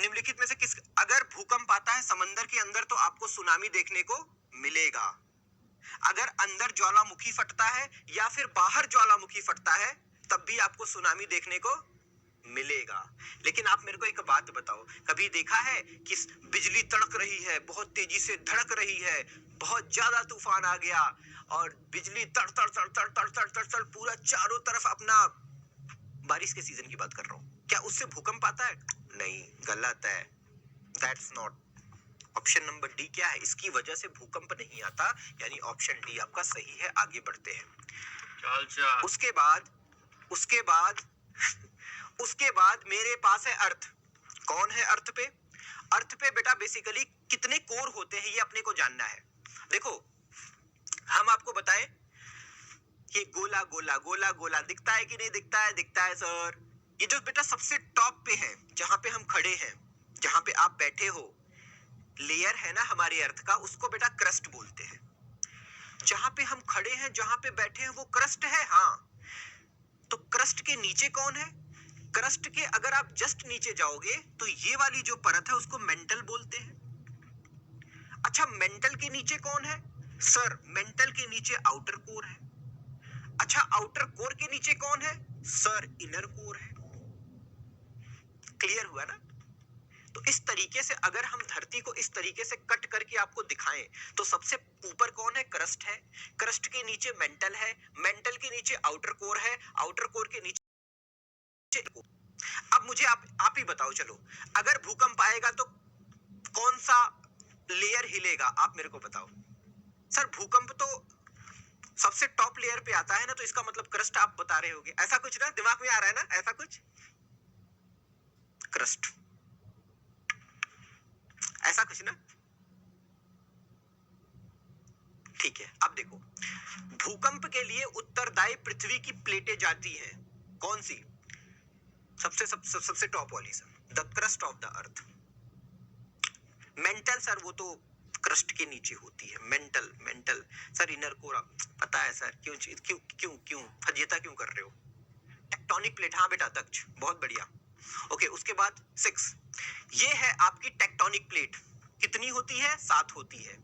निम्नलिखित में से किस, अगर भूकंप आता है समंदर के अंदर तो आपको सुनामी देखने को मिलेगा। अगर अंदर ज्वालामुखी फटता है या फिर बाहर ज्वालामुखी फटता है तब भी आपको सुनामी देखने को मिलेगा। लेकिन आप मेरे को एक बात बताओ, कभी देखा है कि बिजली तड़क रही है, बहुत तेजी से धड़क रही है, बहुत ज्यादा तूफान आ गया और बिजली तड़ तड़ तड़ तड़ तड़ तड़ तड़ तड़ पूरा चारों तरफ अपना, बारिश के सीजन की बात कर रहा हूं, क्या उससे भूकंप आता है? नहीं, गलत है। That's not. Option number D क्या है, इसकी वजह से भूकंप नहीं आता, यानी ऑप्शन डी आपका सही है। आगे बढ़ते हैं। उसके बाद मेरे पास है अर्थ। कौन है अर्थ पे? अर्थ पे बेटा बेसिकली कितने कोर होते हैं ये अपने को जानना है। देखो हम आपको बताएं कि गोला गोला गोला गोला दिखता है कि नहीं दिखता है? दिखता है सर। ये जो बेटा सबसे टॉप पे है, जहां पे हम खड़े हैं, जहां पे आप बैठे हो, लेयर है ना हमारे अर्थ का, उसको बेटा क्रस्ट बोलते हैं। जहां पे हम खड़े हैं, जहां पे बैठे हैं, वो क्रस्ट है। हाँ, तो क्रस्ट के नीचे कौन है? क्रस्ट के अगर आप जस्ट नीचे जाओगे तो ये वाली जो परत है उसको मेंटल बोलते हैं। अच्छा, मेंटल के नीचे कौन है? सर मेंटल के नीचे आउटर कोर है। अच्छा, आउटर कोर के नीचे कौन है? सर इनर कोर है। क्लियर हुआ ना? तो इस तरीके से अगर हम धरती को इस तरीके से कट करके आपको दिखाएं तो सबसे ऊपर कौन है? क्रस्ट है। क्रस्ट के नीचे मेंटल है, मेंटल के नीचे आउटर कोर है, आउटर कोर के नीचे। अब मुझे आप ही बताओ, चलो अगर भूकंप आएगा तो कौन सा लेयर हिलेगा? आप मेरे को बताओ। सर भूकंप तो सबसे टॉप लेयर पे आता है ना, तो इसका मतलब क्रस्ट आप बता रहे होगे, ऐसा कुछ ना दिमाग में आ रहा है ना, ऐसा कुछ क्रस्ट, ऐसा कुछ ना। ठीक है, अब देखो भूकंप के लिए उत्तरदायी पृथ्वी की प्लेटें जाती हैं। कौन सी? सबसे टॉप वाली sir, the crust of the earth. Mental sir वो तो क्रस्ट के नीचे होती है। मेंटल सर इनर कोर, पता है सर। क्यों क्यों क्यों क्यों फजीता क्यों कर रहे हो? टेक्टोनिक प्लेट, हाँ बेटा दक्ष, बहुत बढ़िया। ओके, उसके बाद 6, ये है आपकी टेक्टोनिक प्लेट। कितनी होती है? 7 होती है।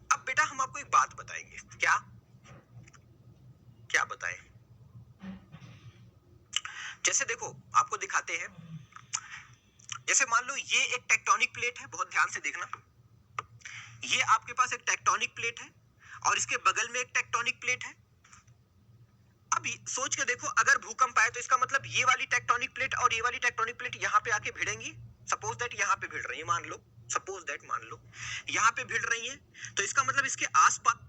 अब बेटा हम आपको एक बात बताएंगे। क्या क्या बताएं? जैसे देखो आपको दिखाते हैं, जैसे मान लो ये एक टेक्टोनिक प्लेट है, बहुत ध्यान से देखना। ये आपके पास एक टेक्टोनिक प्लेट है और इसके बगल में एक टेक्टोनिक प्लेट है। अभी सोच के देखो, अगर भूकंप आए तो इसका मतलब ये वाली टेक्टोनिक प्लेट और ये वाली टेक्टोनिक प्लेट यहाँ पे आके भिड़ेंगी। सपोज दैट यहाँ पे भिड़ रही है, मान लो, सपोज दैट मान लो यहाँ पे भिड़ रही है, तो इसका मतलब इसके आसपास